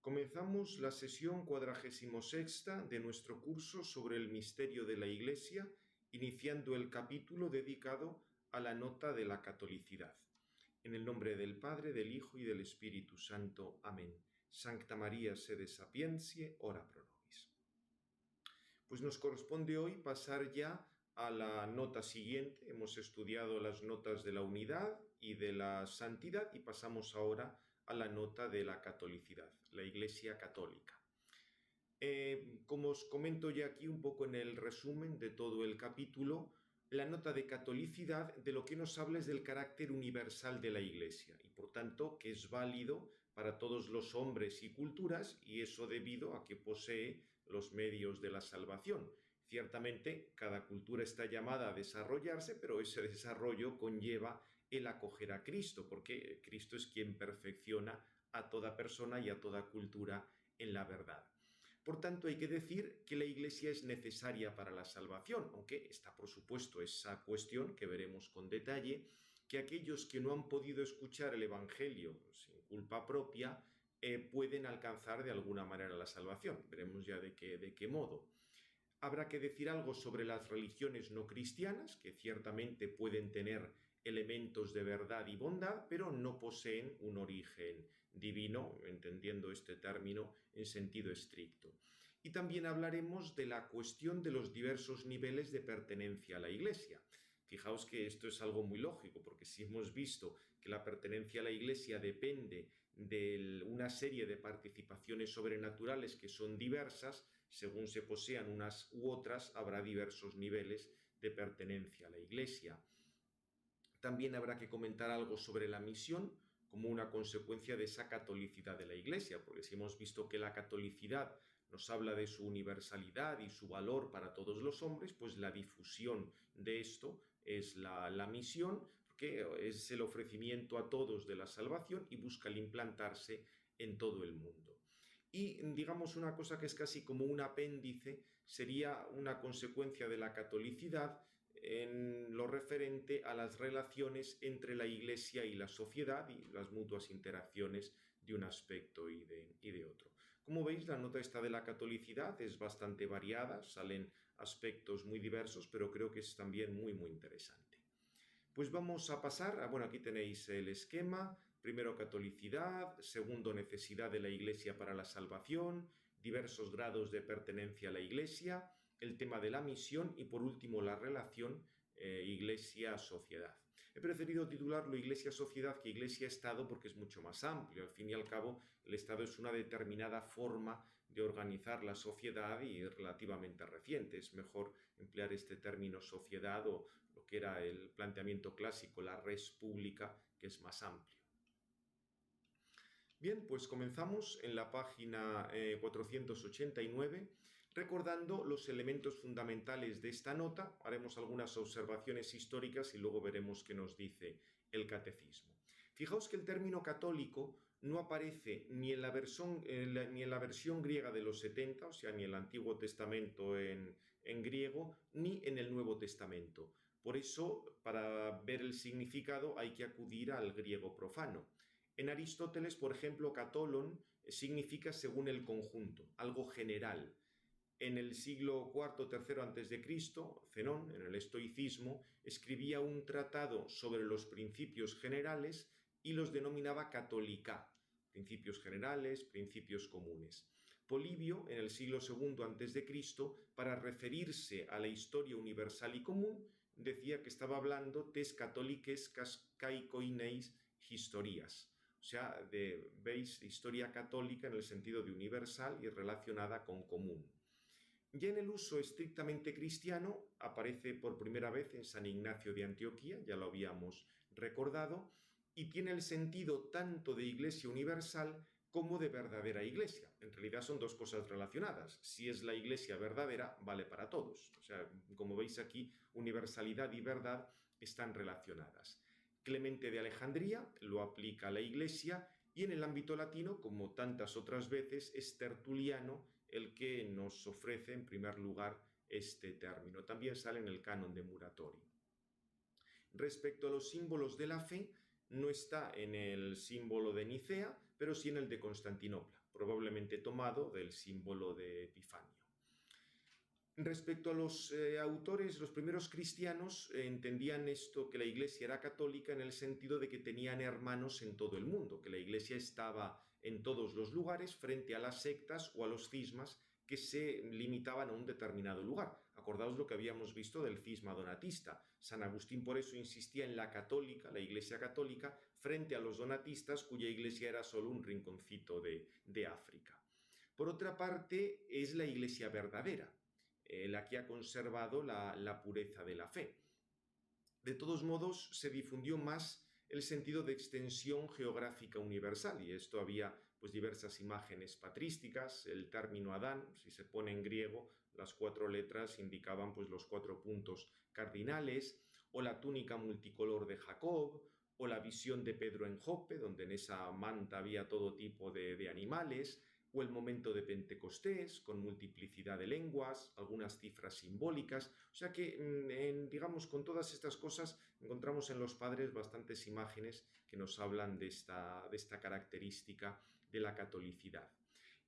Comenzamos la sesión 46ª de nuestro curso sobre el misterio de la Iglesia, iniciando el capítulo dedicado a la nota de la catolicidad. En el nombre del Padre, del Hijo y del Espíritu Santo. Amén. Sancta María sede sapientiae, ora pro nobis. Pues nos corresponde hoy pasar ya a la nota siguiente. Hemos estudiado las notas de la unidad y de la santidad y pasamos ahora a la nota de la catolicidad, la Iglesia católica. Como os comento ya aquí un poco en el resumen de todo el capítulo, la nota de catolicidad de lo que nos habla es del carácter universal de la Iglesia y por tanto que es válido para todos los hombres y culturas, y eso debido a que posee los medios de la salvación. Ciertamente cada cultura está llamada a desarrollarse, pero ese desarrollo conlleva el acoger a Cristo, porque Cristo es quien perfecciona a toda persona y a toda cultura en la verdad. Por tanto, hay que decir que la Iglesia es necesaria para la salvación, aunque está, por supuesto, esa cuestión que veremos con detalle, que aquellos que no han podido escuchar el Evangelio sin culpa propia pueden alcanzar de alguna manera la salvación. Veremos ya de qué modo. Habrá que decir algo sobre las religiones no cristianas, que ciertamente pueden tener elementos de verdad y bondad, pero no poseen un origen divino, entendiendo este término en sentido estricto. Y también hablaremos de la cuestión de los diversos niveles de pertenencia a la Iglesia. Fijaos que esto es algo muy lógico, porque si hemos visto que la pertenencia a la Iglesia depende de una serie de participaciones sobrenaturales que son diversas, según se posean unas u otras, habrá diversos niveles de pertenencia a la Iglesia. También habrá que comentar algo sobre la misión como una consecuencia de esa catolicidad de la Iglesia, porque si hemos visto que la catolicidad nos habla de su universalidad y su valor para todos los hombres, pues la difusión de esto es la misión, porque es el ofrecimiento a todos de la salvación y busca el implantarse en todo el mundo. Y digamos una cosa que es casi como un apéndice, sería una consecuencia de la catolicidad en lo referente a las relaciones entre la Iglesia y la sociedad y las mutuas interacciones de un aspecto y de otro. Como veis, la nota esta de la catolicidad es bastante variada, salen aspectos muy diversos, pero creo que es también muy interesante. Pues vamos a pasar, aquí tenéis el esquema. Primero, catolicidad. Segundo, necesidad de la Iglesia para la salvación. Diversos grados de pertenencia a la Iglesia. El tema de la misión y, por último, la relación Iglesia-sociedad. He preferido titularlo Iglesia-sociedad que Iglesia-Estado porque es mucho más amplio. Al fin y al cabo, el Estado es una determinada forma de organizar la sociedad y relativamente reciente. Es mejor emplear este término sociedad o lo que era el planteamiento clásico, la res pública, que es más amplio. Bien, pues comenzamos en la página 489, recordando los elementos fundamentales de esta nota. Haremos algunas observaciones históricas y luego veremos qué nos dice el catecismo. Fijaos que el término católico no aparece ni en la versión griega de los 70, o sea, ni en el Antiguo Testamento en griego, ni en el Nuevo Testamento. Por eso, para ver el significado hay que acudir al griego profano. En Aristóteles, por ejemplo, katolon significa según el conjunto, algo general. En el siglo IV o III a.C., Zenón, en el estoicismo, escribía un tratado sobre los principios generales y los denominaba católica, principios generales, principios comunes. Polibio, en el siglo II a.C., para referirse a la historia universal y común, decía que estaba hablando tes catholiques kai koineis historias. O sea, veis, historia católica en el sentido de universal y relacionada con común. Ya en el uso estrictamente cristiano aparece por primera vez en San Ignacio de Antioquía, ya lo habíamos recordado, y tiene el sentido tanto de iglesia universal como de verdadera iglesia. En realidad son dos cosas relacionadas. Si es la iglesia verdadera, vale para todos. O sea, como veis aquí, universalidad y verdad están relacionadas. Clemente de Alejandría lo aplica a la Iglesia y en el ámbito latino, como tantas otras veces, es Tertuliano el que nos ofrece en primer lugar este término. También sale en el canon de Muratori. Respecto a los símbolos de la fe, no está en el símbolo de Nicea, pero sí en el de Constantinopla, probablemente tomado del símbolo de Epifanio. Respecto a los autores, los primeros cristianos entendían esto, que la Iglesia era católica en el sentido de que tenían hermanos en todo el mundo, que la Iglesia estaba en todos los lugares frente a las sectas o a los cismas que se limitaban a un determinado lugar. Acordaos lo que habíamos visto del cisma donatista. San Agustín por eso insistía en la católica, la Iglesia católica, frente a los donatistas, cuya iglesia era solo un rinconcito de África. Por otra parte, es la Iglesia verdadera, la que ha conservado la pureza de la fe. De todos modos, se difundió más el sentido de extensión geográfica universal, y esto había pues diversas imágenes patrísticas. El término Adán, si se pone en griego, las 4 letras indicaban pues los 4 puntos cardinales, o la túnica multicolor de Jacob, o la visión de Pedro en Jope, donde en esa manta había todo tipo de animales, o el momento de Pentecostés, con multiplicidad de lenguas, algunas cifras simbólicas. O sea que, digamos, con todas estas cosas encontramos en los padres bastantes imágenes que nos hablan de esta característica de la catolicidad.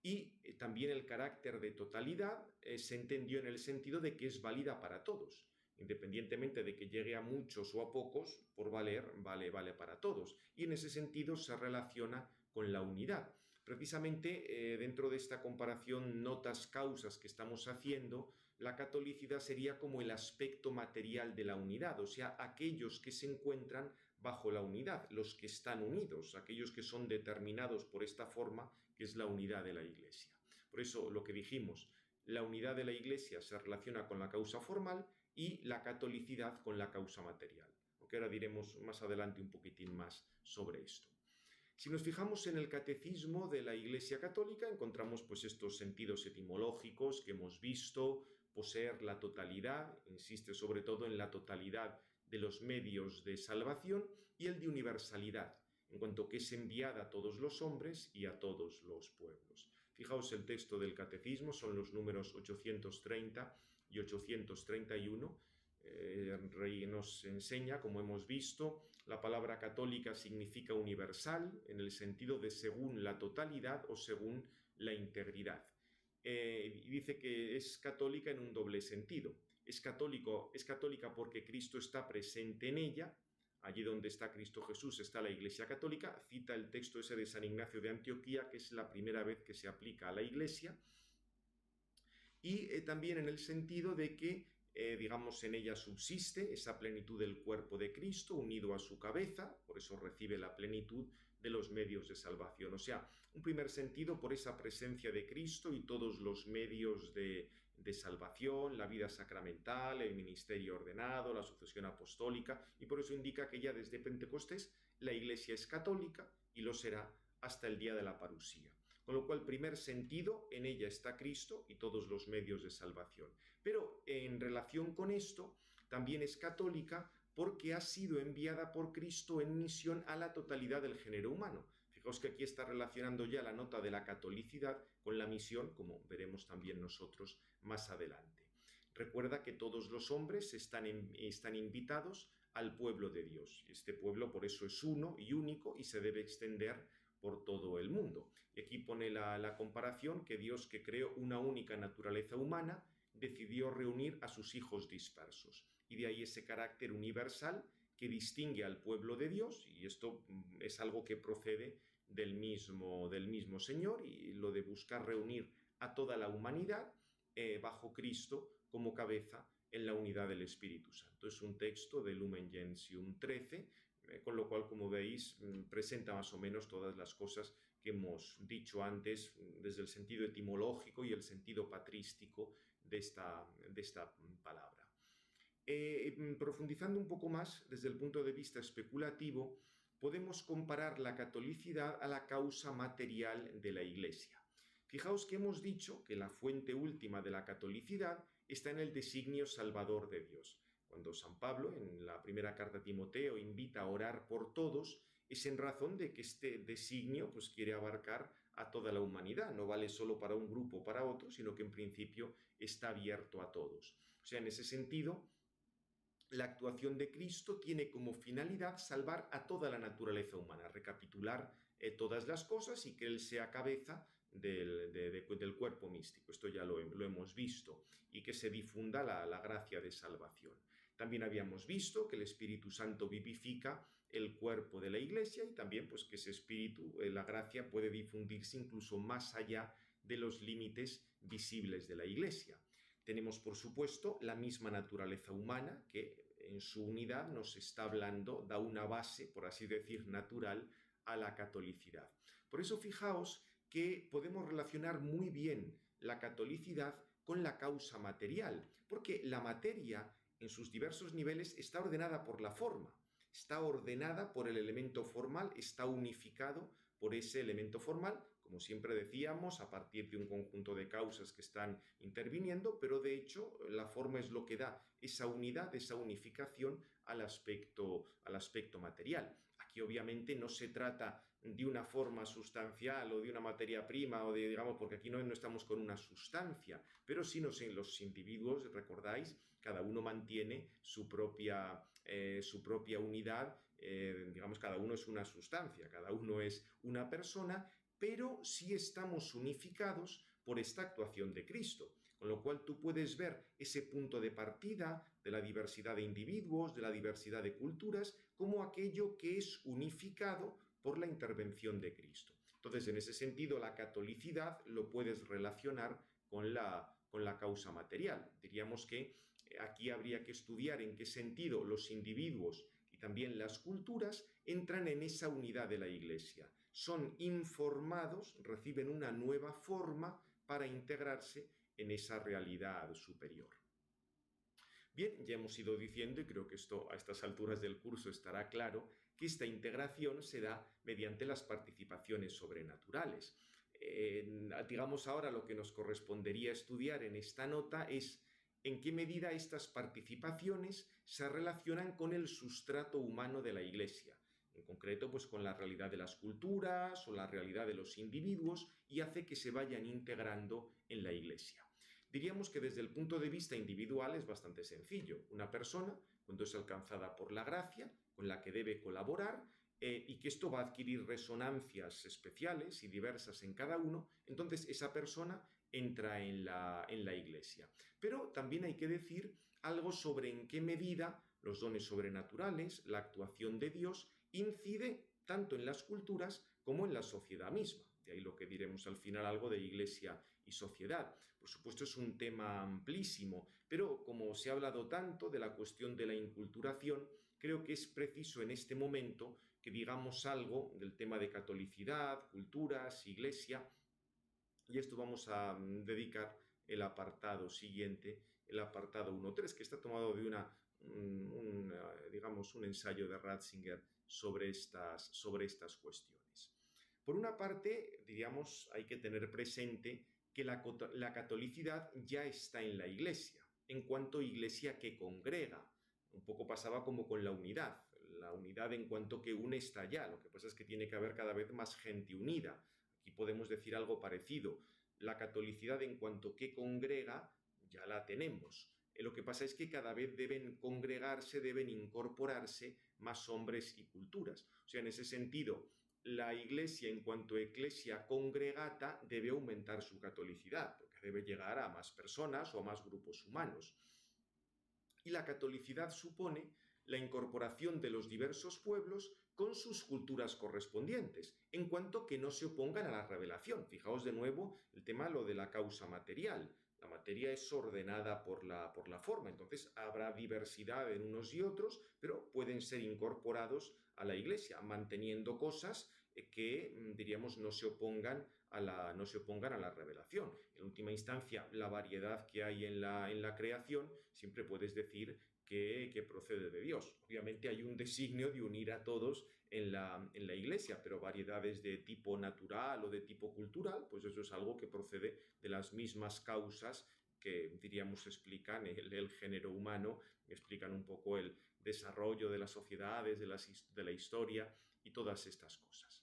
Y también el carácter de totalidad se entendió en el sentido de que es válida para todos. Independientemente de que llegue a muchos o a pocos, por valer, vale para todos. Y en ese sentido se relaciona con la unidad. Precisamente dentro de esta comparación notas-causas que estamos haciendo, la catolicidad sería como el aspecto material de la unidad, o sea, aquellos que se encuentran bajo la unidad, los que están unidos, aquellos que son determinados por esta forma, que es la unidad de la Iglesia. Por eso lo que dijimos, la unidad de la Iglesia se relaciona con la causa formal y la catolicidad con la causa material, aunque ahora diremos más adelante un poquitín más sobre esto. Si nos fijamos en el catecismo de la Iglesia Católica, encontramos pues estos sentidos etimológicos que hemos visto: poseer la totalidad, insiste sobre todo en la totalidad de los medios de salvación, y el de universalidad, en cuanto que es enviada a todos los hombres y a todos los pueblos. Fijaos, el texto del catecismo son los números 830 y 831. El rey nos enseña, como hemos visto, la palabra católica significa universal en el sentido de según la totalidad o según la integridad. Y dice que es católica en un doble sentido. Es católica porque Cristo está presente en ella. Allí donde está Cristo Jesús está la Iglesia Católica. Cita el texto ese de San Ignacio de Antioquía, que es la primera vez que se aplica a la Iglesia. Y también en el sentido de que digamos, en ella subsiste esa plenitud del cuerpo de Cristo unido a su cabeza, por eso recibe la plenitud de los medios de salvación. O sea, un primer sentido por esa presencia de Cristo y todos los medios de salvación, la vida sacramental, el ministerio ordenado, la sucesión apostólica, y por eso indica que ya desde Pentecostés la Iglesia es católica y lo será hasta el día de la parusía. Con lo cual, primer sentido, en ella está Cristo y todos los medios de salvación. Pero en relación con esto, también es católica porque ha sido enviada por Cristo en misión a la totalidad del género humano. Fijaos que aquí está relacionando ya la nota de la catolicidad con la misión, como veremos también nosotros más adelante. Recuerda que todos los hombres están invitados al pueblo de Dios. Este pueblo por eso es uno y único y se debe extender por todo el mundo. Y aquí pone la comparación que Dios, que creó una única naturaleza humana, decidió reunir a sus hijos dispersos. Y de ahí ese carácter universal que distingue al pueblo de Dios, y esto es algo que procede del mismo Señor, y lo de buscar reunir a toda la humanidad bajo Cristo como cabeza en la unidad del Espíritu Santo. Es un texto de Lumen Gentium 13, con lo cual, como veis, presenta más o menos todas las cosas que hemos dicho antes desde el sentido etimológico y el sentido patrístico de esta palabra. Profundizando un poco más desde el punto de vista especulativo, podemos comparar la catolicidad a la causa material de la Iglesia. Fijaos que hemos dicho que la fuente última de la catolicidad está en el designio salvador de Dios. Cuando San Pablo, en la primera carta a Timoteo, invita a orar por todos, es en razón de que este designio pues, quiere abarcar a toda la humanidad. No vale solo para un grupo o para otro, sino que en principio está abierto a todos. O sea, en ese sentido, la actuación de Cristo tiene como finalidad salvar a toda la naturaleza humana, recapitular todas las cosas y que Él sea cabeza del cuerpo místico. Esto ya lo hemos visto, y que se difunda la gracia de salvación. También habíamos visto que el Espíritu Santo vivifica el cuerpo de la Iglesia, y también pues que ese espíritu, la gracia, puede difundirse incluso más allá de los límites visibles de la Iglesia. Tenemos, por supuesto, la misma naturaleza humana que en su unidad nos está hablando, da una base, por así decir, natural a la catolicidad. Por eso fijaos que podemos relacionar muy bien la catolicidad con la causa material, porque la materia en sus diversos niveles está ordenada por la forma, está ordenada por el elemento formal, está unificado por ese elemento formal, como siempre decíamos, a partir de un conjunto de causas que están interviniendo, pero de hecho la forma es lo que da esa unidad, esa unificación al aspecto material. Aquí obviamente no se trata de una forma sustancial o de una materia prima, o de, digamos, porque aquí no estamos con una sustancia, pero sí en los individuos, recordáis, cada uno mantiene su propia unidad, digamos, cada uno es una sustancia, cada uno es una persona, pero sí estamos unificados por esta actuación de Cristo. Con lo cual tú puedes ver ese punto de partida de la diversidad de individuos, de la diversidad de culturas, como aquello que es unificado por la intervención de Cristo. Entonces, en ese sentido, la catolicidad lo puedes relacionar con la causa material. Diríamos que aquí habría que estudiar en qué sentido los individuos y también las culturas entran en esa unidad de la Iglesia. Son informados, reciben una nueva forma para integrarse en esa realidad superior. Bien, ya hemos ido diciendo, y creo que esto a estas alturas del curso estará claro, que esta integración se da mediante las participaciones sobrenaturales. Digamos ahora lo que nos correspondería estudiar en esta nota es en qué medida estas participaciones se relacionan con el sustrato humano de la Iglesia, en concreto pues con la realidad de las culturas o la realidad de los individuos, y hace que se vayan integrando en la Iglesia. Diríamos que desde el punto de vista individual es bastante sencillo. Una persona, cuando es alcanzada por la gracia, con la que debe colaborar, y que esto va a adquirir resonancias especiales y diversas en cada uno, entonces esa persona entra en la Iglesia. Pero también hay que decir algo sobre en qué medida los dones sobrenaturales, la actuación de Dios, incide tanto en las culturas como en la sociedad misma. De ahí lo que diremos al final, algo de Iglesia y sociedad. Por supuesto es un tema amplísimo, pero como se ha hablado tanto de la cuestión de la inculturación, creo que es preciso en este momento que digamos algo del tema de catolicidad, culturas, Iglesia, y esto vamos a dedicar el apartado siguiente, el apartado 1.3, que está tomado de digamos, un ensayo de Ratzinger sobre estas cuestiones. Por una parte, diríamos, hay que tener presente que la catolicidad ya está en la Iglesia, en cuanto Iglesia que congrega. Un poco pasaba como con la unidad en cuanto que une está ya, lo que pasa es que tiene que haber cada vez más gente unida. Aquí podemos decir algo parecido. La catolicidad en cuanto que congrega, ya la tenemos. Lo que pasa es que cada vez deben congregarse, deben incorporarse más hombres y culturas. O sea, en ese sentido, la Iglesia en cuanto eclesia congregata debe aumentar su catolicidad, porque debe llegar a más personas o a más grupos humanos. Y la catolicidad supone la incorporación de los diversos pueblos con sus culturas correspondientes, en cuanto que no se opongan a la revelación. Fijaos de nuevo el tema, lo de la causa material. La materia es ordenada por la forma, entonces habrá diversidad en unos y otros, pero pueden ser incorporados a la Iglesia, manteniendo cosas que, diríamos, no se opongan a la revelación. En última instancia, la variedad que hay en la creación, siempre puedes decir que procede de Dios. Obviamente hay un designio de unir a todos en la Iglesia, pero variedades de tipo natural o de tipo cultural, pues eso es algo que procede de las mismas causas que, diríamos, explican el género humano, explican un poco el desarrollo de las sociedades, de la historia y todas estas cosas.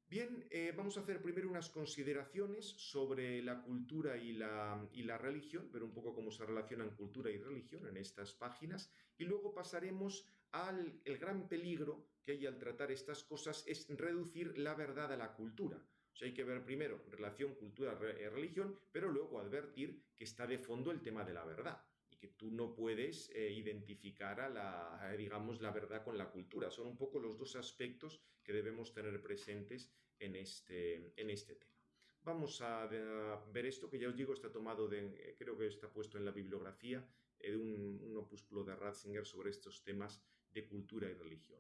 Bien, vamos a hacer primero unas consideraciones sobre la cultura y la religión, ver un poco cómo se relacionan cultura y religión en estas páginas, y luego pasaremos al gran peligro que hay al tratar estas cosas es reducir la verdad a la cultura. O sea, hay que ver primero relación cultura-religión, pero luego advertir que está de fondo el tema de la verdad y que tú no puedes identificar digamos, la verdad con la cultura. Son un poco los dos aspectos que debemos tener presentes en este tema. Vamos a ver esto, que ya os digo, está tomado creo que está puesto en la bibliografía, de un opúsculo de Ratzinger sobre estos temas de cultura y religión.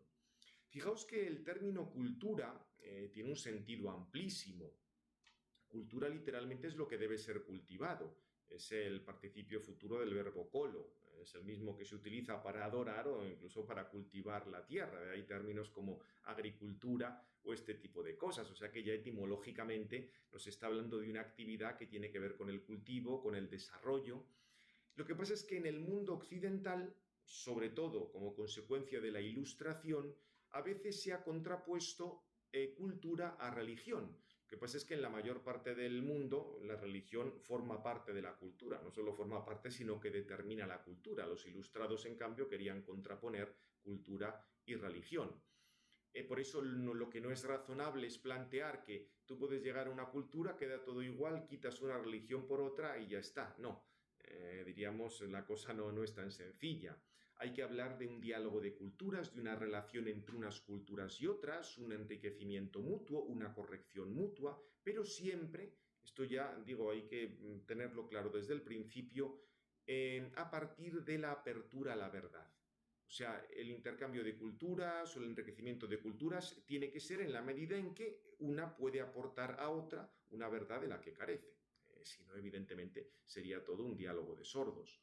Fijaos que el término cultura tiene un sentido amplísimo. Cultura literalmente es lo que debe ser cultivado. Es el participio futuro del verbo colo. Es el mismo que se utiliza para adorar o incluso para cultivar la tierra. Hay términos como agricultura o este tipo de cosas. O sea que ya etimológicamente nos está hablando de una actividad que tiene que ver con el cultivo, con el desarrollo. Lo que pasa es que en el mundo occidental, sobre todo como consecuencia de la Ilustración, a veces se ha contrapuesto cultura a religión. Lo que pasa es que en la mayor parte del mundo la religión forma parte de la cultura, no solo forma parte, sino que determina la cultura. Los ilustrados, en cambio, querían contraponer cultura y religión. Por eso lo que no es razonable es plantear que tú puedes llegar a una cultura, queda todo igual, quitas una religión por otra y ya está. No, diríamos, la cosa no es tan sencilla. Hay que hablar de un diálogo de culturas, de una relación entre unas culturas y otras, un enriquecimiento mutuo, una corrección mutua, pero siempre, esto ya digo, hay que tenerlo claro desde el principio, a partir de la apertura a la verdad. O sea, el intercambio de culturas o el enriquecimiento de culturas tiene que ser en la medida en que una puede aportar a otra una verdad de la que carece. Si no, evidentemente, sería todo un diálogo de sordos.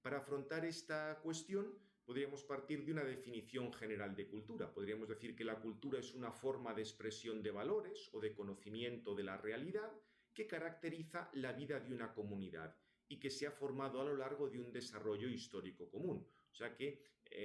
Para afrontar esta cuestión, podríamos partir de una definición general de cultura. Podríamos decir que la cultura es una forma de expresión de valores o de conocimiento de la realidad que caracteriza la vida de una comunidad y que se ha formado a lo largo de un desarrollo histórico común. O sea que,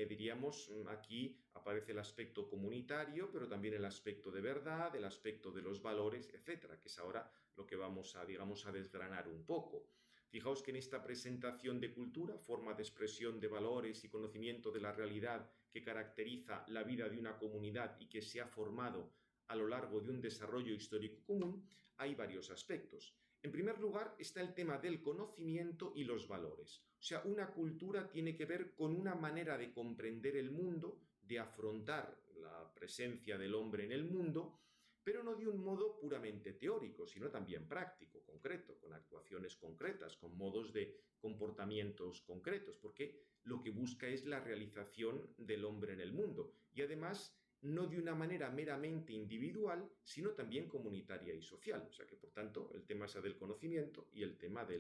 diríamos, aquí aparece el aspecto comunitario, pero también el aspecto de verdad, el aspecto de los valores, etcétera, que es ahora lo que vamos a, digamos, a desgranar un poco. Fijaos que en esta presentación de cultura, forma de expresión de valores y conocimiento de la realidad que caracteriza la vida de una comunidad y que se ha formado a lo largo de un desarrollo histórico común, hay varios aspectos. En primer lugar está el tema del conocimiento y los valores. O sea, una cultura tiene que ver con una manera de comprender el mundo, de afrontar la presencia del hombre en el mundo, pero no de un modo puramente teórico, sino también práctico, concreto, con actuaciones concretas, con modos de comportamientos concretos, porque lo que busca es la realización del hombre en el mundo y además no de una manera meramente individual, sino también comunitaria y social. O sea que, por tanto, el tema es el del conocimiento y el tema de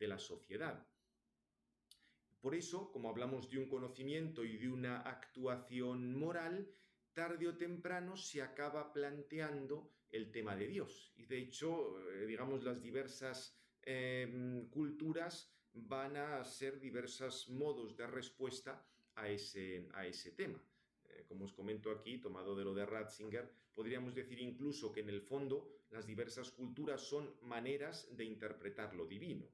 la sociedad. Por eso, como hablamos de un conocimiento y de una actuación moral, tarde o temprano se acaba planteando el tema de Dios. Y de hecho, digamos, las diversas culturas van a ser diversos modos de respuesta a ese tema. Como os comento aquí, tomado de lo de Ratzinger, podríamos decir incluso que en el fondo las diversas culturas son maneras de interpretar lo divino.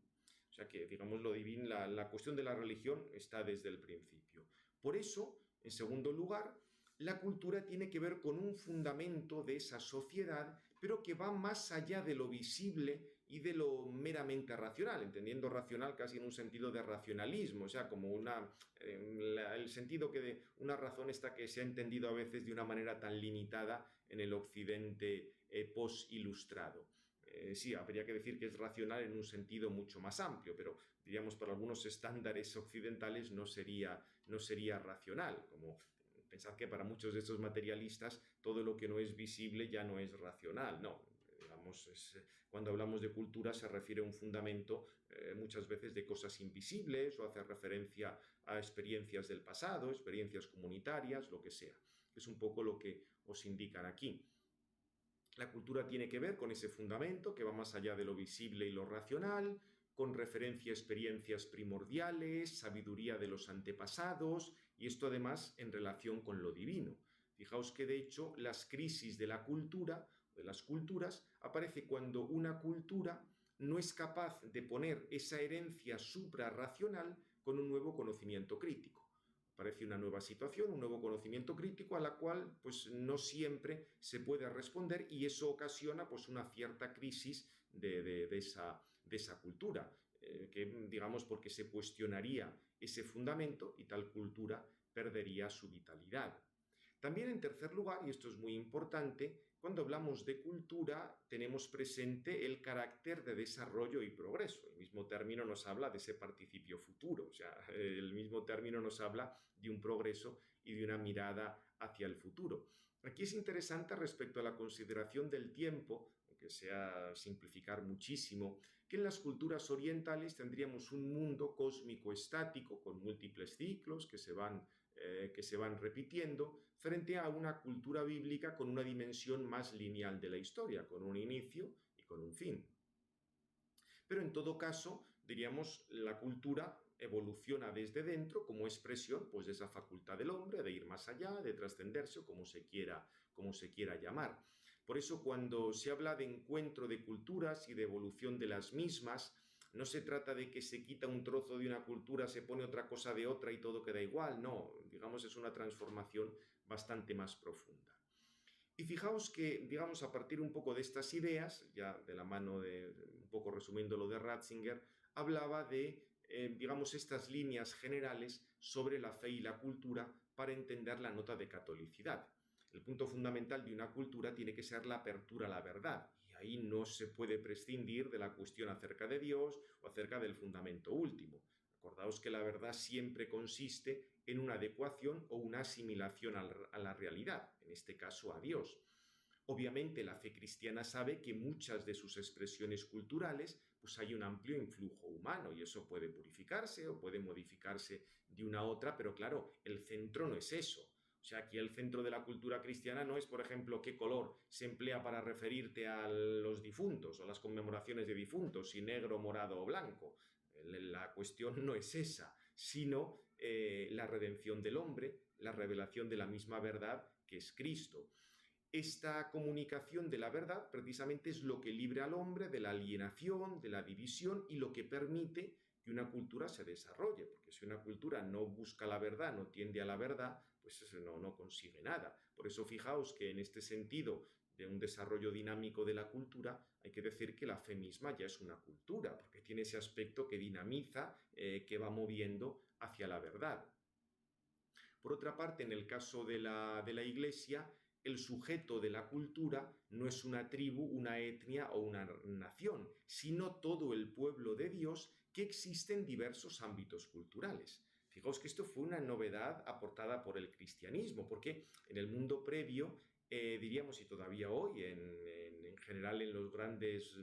O sea que, digamos, lo divino, la cuestión de la religión está desde el principio. Por eso, en segundo lugar, la cultura tiene que ver con un fundamento de esa sociedad, pero que va más allá de lo visible y de lo meramente racional, entendiendo racional casi en un sentido de racionalismo, o sea, como el sentido que de una razón está que se ha entendido a veces de una manera tan limitada en el occidente post-ilustrado. Sí, habría que decir que es racional en un sentido mucho más amplio, pero diríamos para algunos estándares occidentales no sería racional, como pensad que para muchos de estos materialistas todo lo que no es visible ya no es racional, no. Digamos, cuando hablamos de cultura se refiere a un fundamento muchas veces de cosas invisibles o hace referencia a experiencias del pasado, experiencias comunitarias, lo que sea. Es un poco lo que os indican aquí. La cultura tiene que ver con ese fundamento que va más allá de lo visible y lo racional, con referencia a experiencias primordiales, sabiduría de los antepasados, y esto además en relación con lo divino. Fijaos que de hecho las crisis de la cultura, de las culturas, aparece cuando una cultura no es capaz de poner esa herencia suprarracional con un nuevo conocimiento crítico. Aparece una nueva situación, un nuevo conocimiento crítico a la cual pues, no siempre se puede responder y eso ocasiona pues, una cierta crisis de esa cultura, que digamos porque se cuestionaría ese fundamento y tal cultura perdería su vitalidad. También en tercer lugar, y esto es muy importante, cuando hablamos de cultura tenemos presente el carácter de desarrollo y progreso. El mismo término nos habla de ese participio futuro, o sea, el mismo término nos habla de un progreso y de una mirada hacia el futuro. Aquí es interesante respecto a la consideración del tiempo, aunque sea simplificar muchísimo, que en las culturas orientales tendríamos un mundo cósmico estático con múltiples ciclos que se van repitiendo, frente a una cultura bíblica con una dimensión más lineal de la historia, con un inicio y con un fin. Pero en todo caso, diríamos, la cultura evoluciona desde dentro como expresión pues, de esa facultad del hombre de ir más allá, de trascenderse o como se quiera llamar. Por eso cuando se habla de encuentro de culturas y de evolución de las mismas, no se trata de que se quita un trozo de una cultura, se pone otra cosa de otra y todo queda igual, no, digamos es una transformación bastante más profunda. Y fijaos que, digamos, a partir un poco de estas ideas, ya de la mano de, un poco resumiendo lo de Ratzinger, hablaba de, digamos, estas líneas generales sobre la fe y la cultura para entender la nota de catolicidad. El punto fundamental de una cultura tiene que ser la apertura a la verdad, y ahí no se puede prescindir de la cuestión acerca de Dios o acerca del fundamento último. Acordaos que la verdad siempre consiste en una adecuación o una asimilación a la realidad, en este caso a Dios. Obviamente la fe cristiana sabe que muchas de sus expresiones culturales pues hay un amplio influjo humano y eso puede purificarse o puede modificarse de una a otra, pero claro, el centro no es eso. O sea, aquí el centro de la cultura cristiana no es, por ejemplo, qué color se emplea para referirte a los difuntos o las conmemoraciones de difuntos, si negro, morado o blanco. La cuestión no es esa, sino la redención del hombre, la revelación de la misma verdad que es Cristo. Esta comunicación de la verdad precisamente es lo que libra al hombre de la alienación, de la división y lo que permite que una cultura se desarrolle, porque si una cultura no busca la verdad, no tiende a la verdad, pues eso no consigue nada. Por eso fijaos que en este sentido de un desarrollo dinámico de la cultura, hay que decir que la fe misma ya es una cultura, porque tiene ese aspecto que dinamiza, que va moviendo hacia la verdad. Por otra parte, en el caso de la Iglesia, el sujeto de la cultura no es una tribu, una etnia o una nación, sino todo el pueblo de Dios que existe en diversos ámbitos culturales. Fijaos que esto fue una novedad aportada por el cristianismo, porque en el mundo previo, diríamos, y todavía hoy, en general en los grandes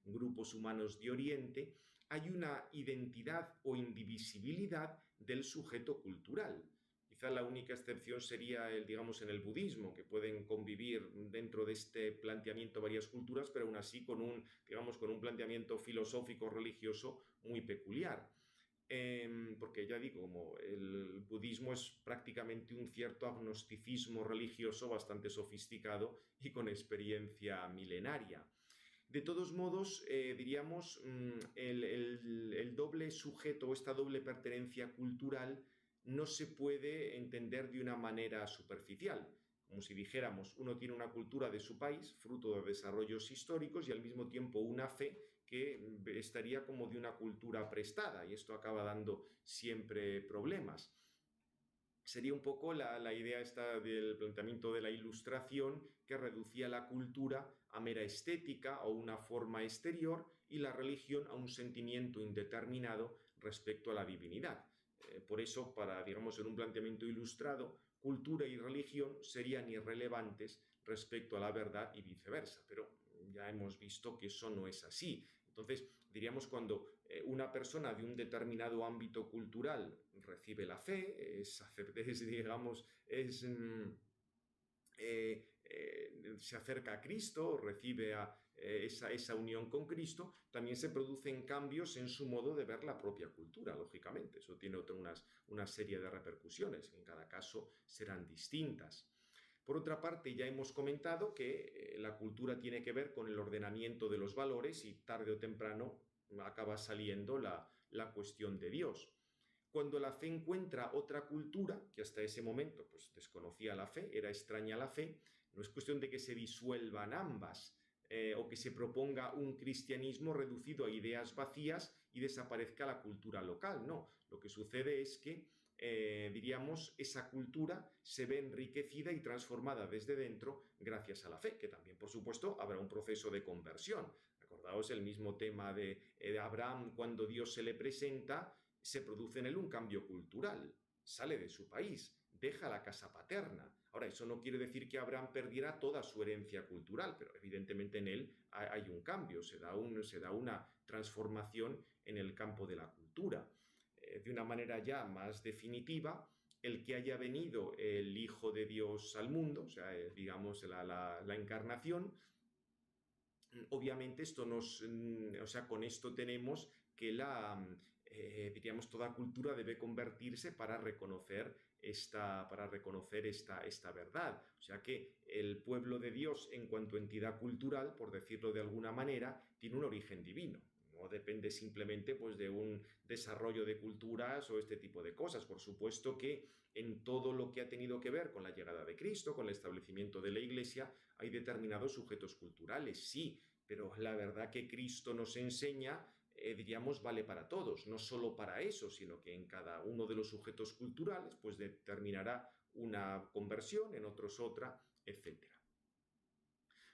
grupos humanos de Oriente, hay una identidad o indivisibilidad del sujeto cultural. Quizá la única excepción sería digamos, en el budismo, que pueden convivir dentro de este planteamiento varias culturas, pero aún así con un planteamiento filosófico religioso muy peculiar. Porque ya digo, como el budismo es prácticamente un cierto agnosticismo religioso bastante sofisticado y con experiencia milenaria. De todos modos, diríamos, el doble sujeto o esta doble pertenencia cultural no se puede entender de una manera superficial, como si dijéramos, uno tiene una cultura de su país, fruto de desarrollos históricos, y al mismo tiempo una fe que estaría como de una cultura prestada, y esto acaba dando siempre problemas. Sería un poco la idea esta del planteamiento de la Ilustración, que reducía la cultura a mera estética o una forma exterior y la religión a un sentimiento indeterminado respecto a la divinidad. Por eso, digamos, en un planteamiento ilustrado, cultura y religión serían irrelevantes respecto a la verdad y viceversa, pero ya hemos visto que eso no es así. Entonces, diríamos, cuando una persona de un determinado ámbito cultural recibe la fe, se acerca a Cristo, recibe esa unión con Cristo, también se producen cambios en su modo de ver la propia cultura, lógicamente. Eso tiene una serie de repercusiones, en cada caso serán distintas. Por otra parte, ya hemos comentado que la cultura tiene que ver con el ordenamiento de los valores y tarde o temprano acaba saliendo la cuestión de Dios. Cuando la fe encuentra otra cultura, que hasta ese momento pues, desconocía la fe, era extraña a la fe, no es cuestión de que se disuelvan ambas, o que se proponga un cristianismo reducido a ideas vacías y desaparezca la cultura local. No, lo que sucede es que, diríamos, esa cultura se ve enriquecida y transformada desde dentro gracias a la fe, que también, por supuesto, habrá un proceso de conversión. Acordaos el mismo tema de Abraham cuando Dios se le presenta, se produce en él un cambio cultural, sale de su país, deja la casa paterna. Ahora, eso no quiere decir que Abraham perdiera toda su herencia cultural, pero evidentemente en él hay un cambio, se da una transformación en el campo de la cultura. De una manera ya más definitiva, el que haya venido el Hijo de Dios al mundo, o sea, digamos la encarnación, obviamente esto o sea, con esto tenemos que diríamos, toda cultura debe convertirse para reconocer esta verdad. O sea que el pueblo de Dios, en cuanto a entidad cultural, por decirlo de alguna manera, tiene un origen divino. No depende simplemente pues, de un desarrollo de culturas o este tipo de cosas. Por supuesto que en todo lo que ha tenido que ver con la llegada de Cristo, con el establecimiento de la Iglesia, hay determinados sujetos culturales, sí, pero la verdad que Cristo nos enseña, diríamos, vale para todos, no solo para eso, sino que en cada uno de los sujetos culturales pues determinará una conversión, en otros otra, etc.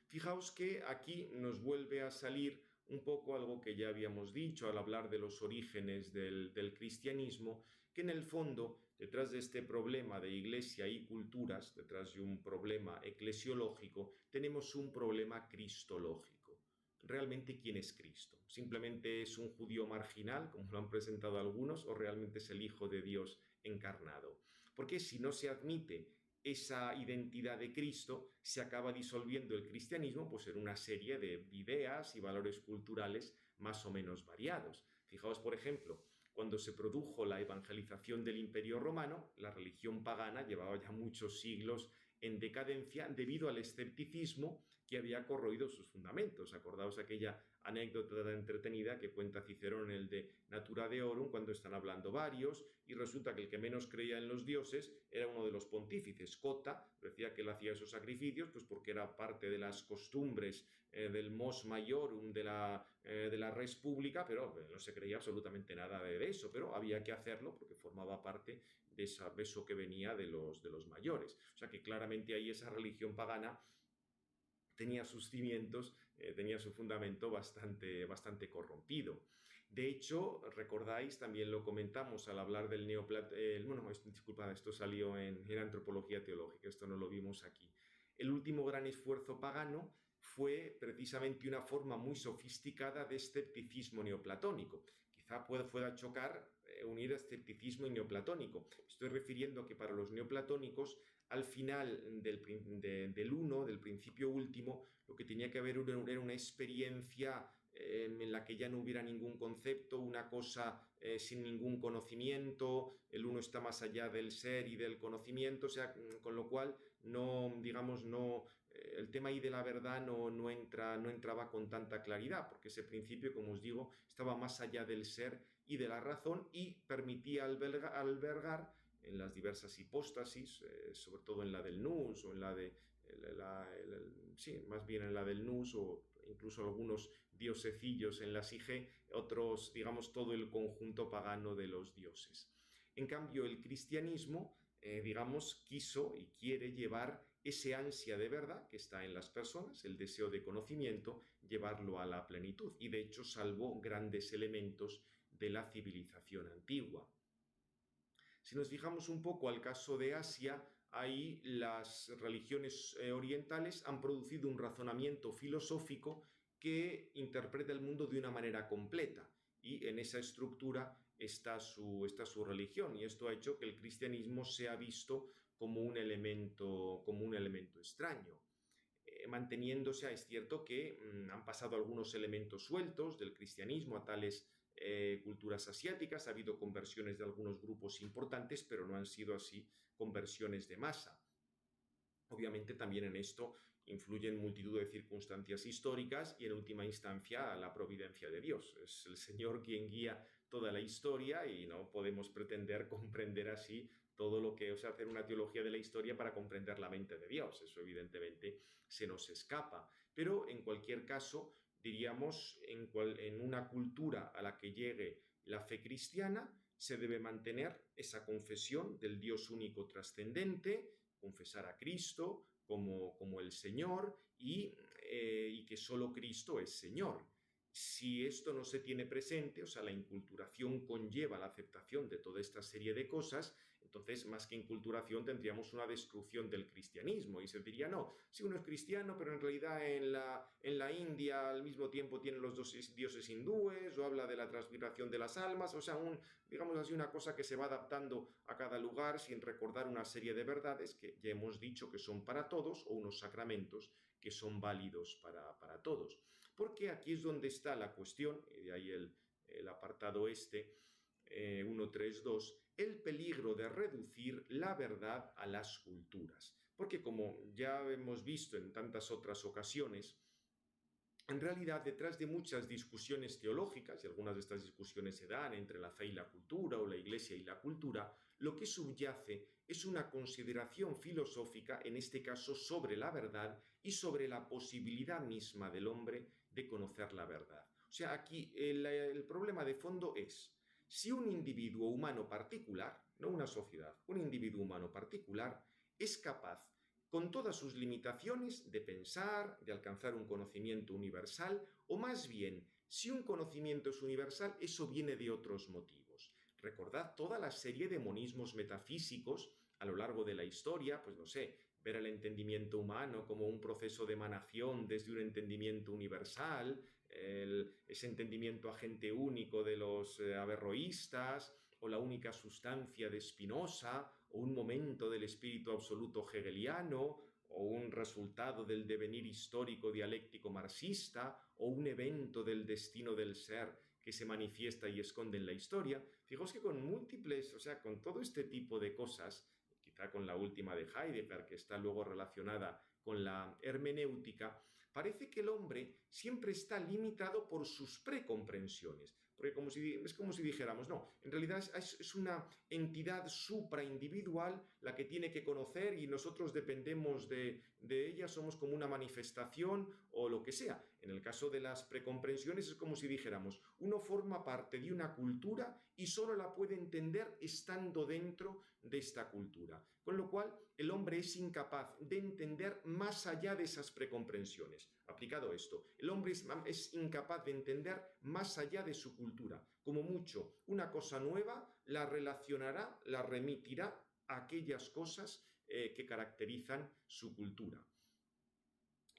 Fijaos que aquí nos vuelve a salir un poco algo que ya habíamos dicho al hablar de los orígenes del cristianismo, que en el fondo, detrás de este problema de iglesia y culturas, detrás de un problema eclesiológico, tenemos un problema cristológico. ¿Realmente quién es Cristo? ¿Simplemente es un judío marginal, como lo han presentado algunos, o realmente es el Hijo de Dios encarnado? Porque si no se admite esa identidad de Cristo, se acaba disolviendo el cristianismo pues, en una serie de ideas y valores culturales más o menos variados. Fijaos, por ejemplo, cuando se produjo la evangelización del Imperio Romano, la religión pagana llevaba ya muchos siglos en decadencia debido al escepticismo que había corroído sus fundamentos. Acordaos aquella anécdota entretenida que cuenta Cicerón en el de Natura Deorum, cuando están hablando varios y resulta que el que menos creía en los dioses era uno de los pontífices, Cota, decía que él hacía esos sacrificios pues porque era parte de las costumbres del mos maiorum de la res pública, pero no se creía absolutamente nada de eso, pero había que hacerlo porque formaba parte de eso que venía de los mayores. O sea que claramente ahí esa religión pagana tenía sus cimientos, tenía su fundamento bastante corrompido. De hecho, recordáis, también lo comentamos al hablar del neoplatonismo, disculpad, esto salió en Antropología Teológica, esto no lo vimos aquí. El último gran esfuerzo pagano fue precisamente una forma muy sofisticada de escepticismo neoplatónico. Quizá pueda chocar unir escepticismo y neoplatónico. Estoy refiriendo a que para los neoplatónicos, al final del principio último, lo que tenía que haber era una experiencia en la que ya no hubiera ningún concepto, una cosa sin ningún conocimiento, el uno está más allá del ser y del conocimiento, o sea, con lo cual el tema ahí de la verdad no entraba con tanta claridad, porque ese principio, como os digo, estaba más allá del ser y de la razón y permitía albergar en las diversas hipóstasis, sobre todo en la del nous o en la de sí, más bien en la del nous o incluso algunos diosecillos en la Sige, otros, digamos, todo el conjunto pagano de los dioses. En cambio, el cristianismo, digamos, quiso y quiere llevar ese ansia de verdad que está en las personas, el deseo de conocimiento, llevarlo a la plenitud y de hecho salvó grandes elementos de la civilización antigua. Si nos fijamos un poco al caso de Asia, ahí las religiones orientales han producido un razonamiento filosófico que interpreta el mundo de una manera completa y en esa estructura está su religión y esto ha hecho que el cristianismo sea visto como un elemento extraño. Manteniéndose, es cierto que han pasado algunos elementos sueltos del cristianismo a tales culturas asiáticas, ha habido conversiones de algunos grupos importantes, pero no han sido así conversiones de masa. Obviamente también en esto influyen multitud de circunstancias históricas y en última instancia la providencia de Dios. Es el Señor quien guía toda la historia y no podemos pretender comprender así todo lo que, o sea, hacer una teología de la historia para comprender la mente de Dios. Eso evidentemente se nos escapa. Pero en cualquier caso, diríamos, en una cultura a la que llegue la fe cristiana, se debe mantener esa confesión del Dios único trascendente, confesar a Cristo como el Señor y que solo Cristo es Señor. Si esto no se tiene presente, o sea, la inculturación conlleva la aceptación de toda esta serie de cosas, entonces más que inculturación tendríamos una destrucción del cristianismo y se diría, no, si uno es cristiano, pero en realidad en la India al mismo tiempo tiene los dos dioses hindúes o habla de la transmigración de las almas, o sea, digamos así, una cosa que se va adaptando a cada lugar sin recordar una serie de verdades que ya hemos dicho que son para todos o unos sacramentos que son válidos para todos. Porque aquí es donde está la cuestión, y de ahí el apartado 1.3.2, el peligro de reducir la verdad a las culturas. Porque como ya hemos visto en tantas otras ocasiones, en realidad, detrás de muchas discusiones teológicas, y algunas de estas discusiones se dan entre la fe y la cultura, o la iglesia y la cultura, lo que subyace es una consideración filosófica, en este caso sobre la verdad y sobre la posibilidad misma del hombre de conocer la verdad. O sea, aquí el problema de fondo es, si un individuo humano particular, no una sociedad, un individuo humano particular, es capaz con todas sus limitaciones de pensar, de alcanzar un conocimiento universal, o más bien, si un conocimiento es universal, eso viene de otros motivos. Recordad toda la serie de monismos metafísicos a lo largo de la historia, pues no sé, ver el entendimiento humano como un proceso de emanación desde un entendimiento universal, ese entendimiento agente único de los averroístas, o la única sustancia de Spinoza, o un momento del espíritu absoluto hegeliano, o un resultado del devenir histórico dialéctico marxista, o un evento del destino del ser que se manifiesta y esconde en la historia. Fijaos que con múltiples, o sea, con todo este tipo de cosas, quizá con la última de Heidegger, que está luego relacionada con la hermenéutica, parece que el hombre siempre está limitado por sus precomprensiones. Porque es como si dijéramos, no, en realidad es una entidad supraindividual la que tiene que conocer y nosotros dependemos de ella, somos como una manifestación o lo que sea. En el caso de las precomprensiones es como si dijéramos, uno forma parte de una cultura y solo la puede entender estando dentro de esta cultura. Con lo cual, el hombre es incapaz de entender más allá de esas precomprensiones. Aplicado esto, el hombre es incapaz de entender más allá de su cultura. Como mucho, una cosa nueva la relacionará, la remitirá a aquellas cosas que caracterizan su cultura.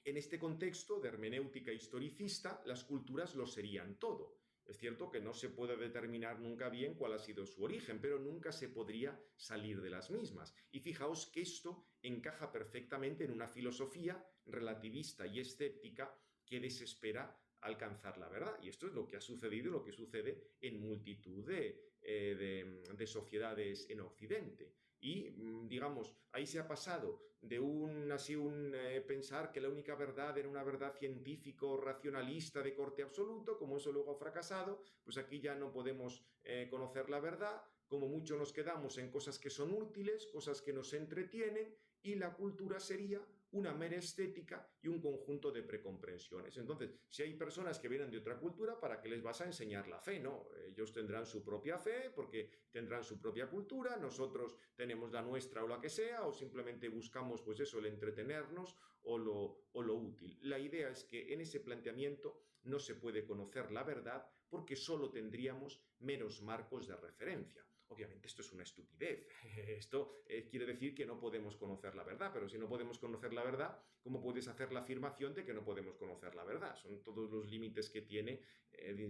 En este contexto de hermenéutica historicista, las culturas lo serían todo. Es cierto que no se puede determinar nunca bien cuál ha sido su origen, pero nunca se podría salir de las mismas. Y fijaos que esto encaja perfectamente en una filosofía relativista y escéptica que desespera alcanzar la verdad. Y esto es lo que ha sucedido y lo que sucede en multitud de sociedades en Occidente. Y, digamos, ahí se ha pasado de pensar que la única verdad era una verdad científico-racionalista de corte absoluto, como eso luego ha fracasado, pues aquí ya no podemos conocer la verdad, como mucho nos quedamos en cosas que son útiles, cosas que nos entretienen, y la cultura sería una mera estética y un conjunto de precomprensiones. Entonces, si hay personas que vienen de otra cultura, ¿para qué les vas a enseñar la fe? No, ellos tendrán su propia fe porque tendrán su propia cultura, nosotros tenemos la nuestra o la que sea, o simplemente buscamos, pues eso, el entretenernos o lo útil. La idea es que en ese planteamiento no se puede conocer la verdad porque solo tendríamos meros marcos de referencia. Obviamente esto es una estupidez. Esto quiere decir que no podemos conocer la verdad, pero si no podemos conocer la verdad, ¿cómo puedes hacer la afirmación de que no podemos conocer la verdad? Son todos los límites que tiene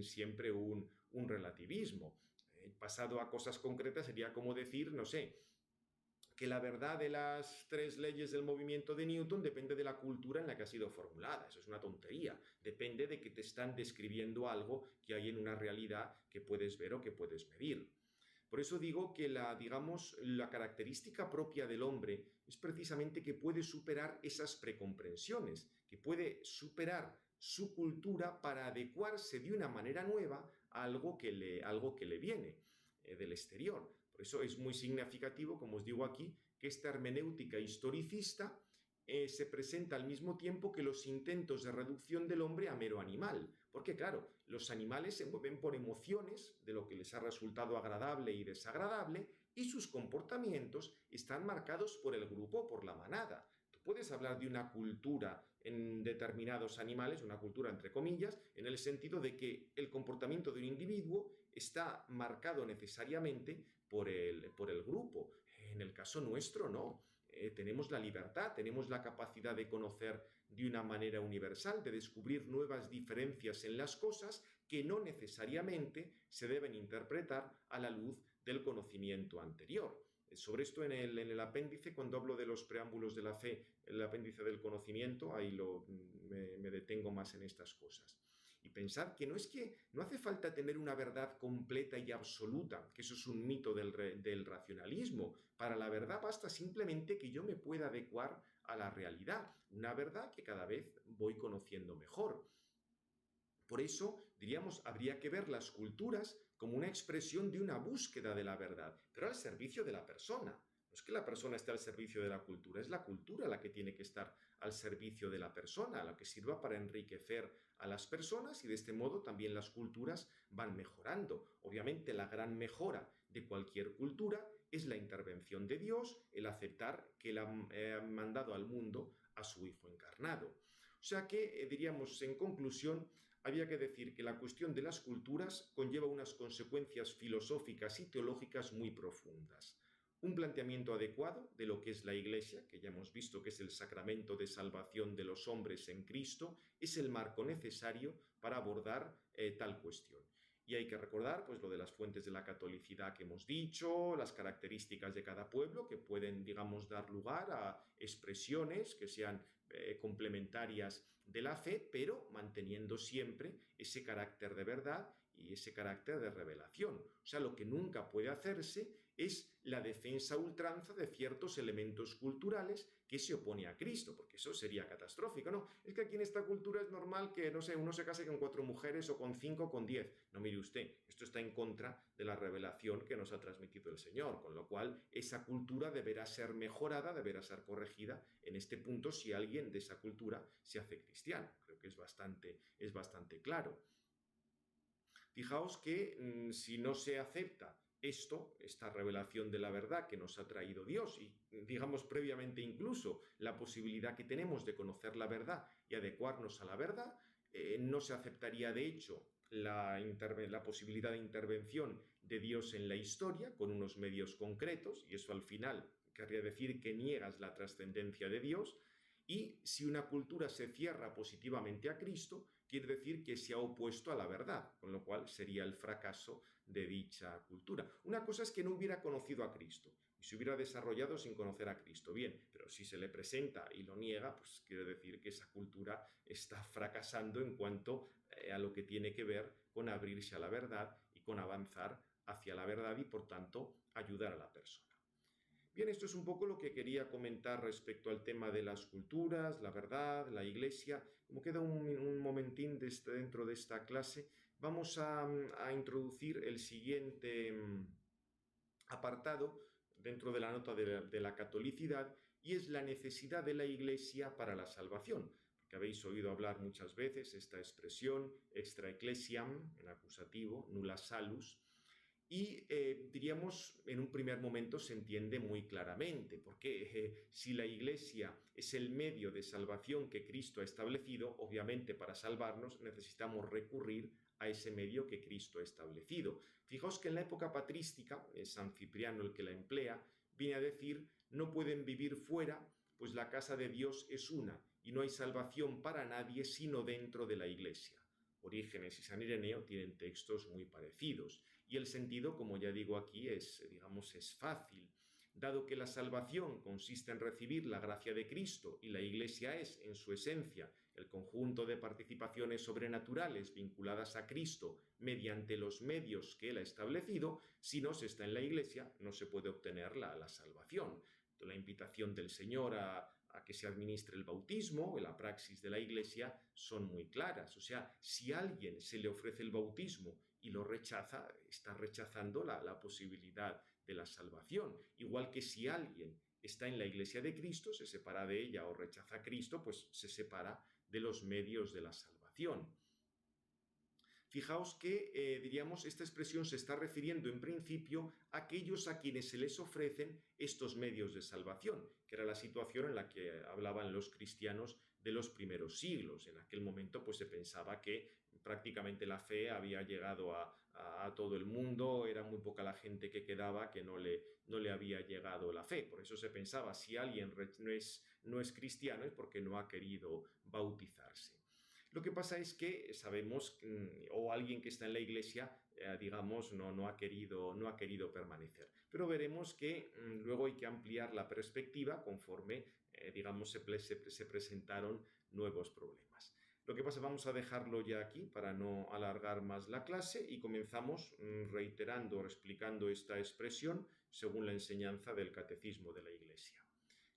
siempre un relativismo. Pasado a cosas concretas sería como decir, no sé, que la verdad de las 3 leyes del movimiento de Newton depende de la cultura en la que ha sido formulada. Eso es una tontería. Depende de que te están describiendo algo que hay en una realidad que puedes ver o que puedes medir. Por eso digo que la característica propia del hombre es precisamente que puede superar esas precomprensiones, que puede superar su cultura para adecuarse de una manera nueva a algo que le viene del exterior. Por eso es muy significativo, como os digo aquí, que esta hermenéutica historicista se presenta al mismo tiempo que los intentos de reducción del hombre a mero animal. Porque claro, los animales se mueven por emociones de lo que les ha resultado agradable y desagradable, y sus comportamientos están marcados por el grupo, por la manada. Tú puedes hablar de una cultura en determinados animales, una cultura entre comillas, en el sentido de que el comportamiento de un individuo está marcado necesariamente por el grupo. En el caso nuestro, no. Tenemos la libertad, tenemos la capacidad de conocer de una manera universal, de descubrir nuevas diferencias en las cosas que no necesariamente se deben interpretar a la luz del conocimiento anterior. Sobre esto en el apéndice, cuando hablo de los preámbulos de la fe, el apéndice del conocimiento, ahí me detengo más en estas cosas. Y pensad que no hace falta tener una verdad completa y absoluta, que eso es un mito del racionalismo. Para la verdad basta simplemente que yo me pueda adecuar a la realidad, una verdad que cada vez voy conociendo mejor. Por eso, diríamos, habría que ver las culturas como una expresión de una búsqueda de la verdad, pero al servicio de la persona. No es que la persona esté al servicio de la cultura, es la cultura la que tiene que estar al servicio de la persona, la que sirva para enriquecer a las personas, y de este modo también las culturas van mejorando. Obviamente la gran mejora de cualquier cultura es la intervención de Dios, el aceptar que Él ha mandado al mundo a su Hijo encarnado. O sea que, diríamos en conclusión, había que decir que la cuestión de las culturas conlleva unas consecuencias filosóficas y teológicas muy profundas. Un planteamiento adecuado de lo que es la Iglesia, que ya hemos visto que es el sacramento de salvación de los hombres en Cristo, es el marco necesario para abordar tal cuestión. Y hay que recordar pues, lo de las fuentes de la catolicidad que hemos dicho, las características de cada pueblo que pueden, digamos, dar lugar a expresiones que sean complementarias de la fe, pero manteniendo siempre ese carácter de verdad y ese carácter de revelación. O sea, lo que nunca puede hacerse es la defensa a ultranza de ciertos elementos culturales que se opone a Cristo, porque eso sería catastrófico, ¿no? Es que aquí en esta cultura es normal que, no sé, uno se case con 4 mujeres o con 5 o con 10. No, mire usted, esto está en contra de la revelación que nos ha transmitido el Señor, con lo cual esa cultura deberá ser mejorada, deberá ser corregida en este punto si alguien de esa cultura se hace cristiano. Creo que es bastante claro. Fijaos que si no se acepta esta revelación de la verdad que nos ha traído Dios y, digamos, previamente incluso la posibilidad que tenemos de conocer la verdad y adecuarnos a la verdad, no se aceptaría de hecho la posibilidad de intervención de Dios en la historia con unos medios concretos, y eso al final querría decir que niegas la trascendencia de Dios. Y si una cultura se cierra positivamente a Cristo, quiere decir que se ha opuesto a la verdad, con lo cual sería el fracaso de dicha cultura. Una cosa es que no hubiera conocido a Cristo y se hubiera desarrollado sin conocer a Cristo. Bien, pero si se le presenta y lo niega, pues quiere decir que esa cultura está fracasando en cuanto a lo que tiene que ver con abrirse a la verdad y con avanzar hacia la verdad y, por tanto, ayudar a la persona. Bien, esto es un poco lo que quería comentar respecto al tema de las culturas, la verdad, la Iglesia. Como queda un momentín dentro de esta clase, vamos a introducir el siguiente apartado dentro de la nota de la catolicidad, y es la necesidad de la Iglesia para la salvación. Porque habéis oído hablar muchas veces esta expresión, extra ecclesiam, en acusativo, nulla salus, y diríamos, en un primer momento se entiende muy claramente, porque si la Iglesia es el medio de salvación que Cristo ha establecido, obviamente para salvarnos necesitamos recurrir a ese medio que Cristo ha establecido. Fijaos que en la época patrística, es San Cipriano el que la emplea, viene a decir, no pueden vivir fuera, pues la casa de Dios es una, y no hay salvación para nadie sino dentro de la Iglesia. Orígenes y San Ireneo tienen textos muy parecidos, y el sentido, como ya digo aquí, es fácil. Dado que la salvación consiste en recibir la gracia de Cristo y la Iglesia es, en su esencia, el conjunto de participaciones sobrenaturales vinculadas a Cristo mediante los medios que Él ha establecido, si no se está en la Iglesia no se puede obtener la salvación. La invitación del Señor a que se administre el bautismo, la praxis de la Iglesia, son muy claras. O sea, si a alguien se le ofrece el bautismo y lo rechaza, está rechazando la posibilidad de la salvación. Igual que si alguien está en la Iglesia de Cristo, se separa de ella o rechaza a Cristo, pues se separa de los medios de la salvación. Fijaos que, diríamos, esta expresión se está refiriendo en principio a aquellos a quienes se les ofrecen estos medios de salvación, que era la situación en la que hablaban los cristianos de los primeros siglos. En aquel momento pues se pensaba que prácticamente la fe había llegado a todo el mundo, era muy poca la gente que quedaba que no le había llegado la fe. Por eso se pensaba, si alguien no es cristiano es porque no ha querido bautizarse. Lo que pasa es que sabemos, o alguien que está en la Iglesia, digamos, no ha querido permanecer. Pero veremos que luego hay que ampliar la perspectiva conforme, digamos, se presentaron nuevos problemas. Lo que pasa, vamos a dejarlo ya aquí para no alargar más la clase y comenzamos reiterando o explicando esta expresión según la enseñanza del Catecismo de la Iglesia.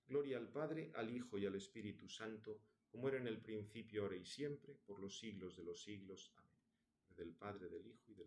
Gloria al Padre, al Hijo y al Espíritu Santo, como era en el principio, ahora y siempre, por los siglos de los siglos. Amén. Del Padre, del Hijo y del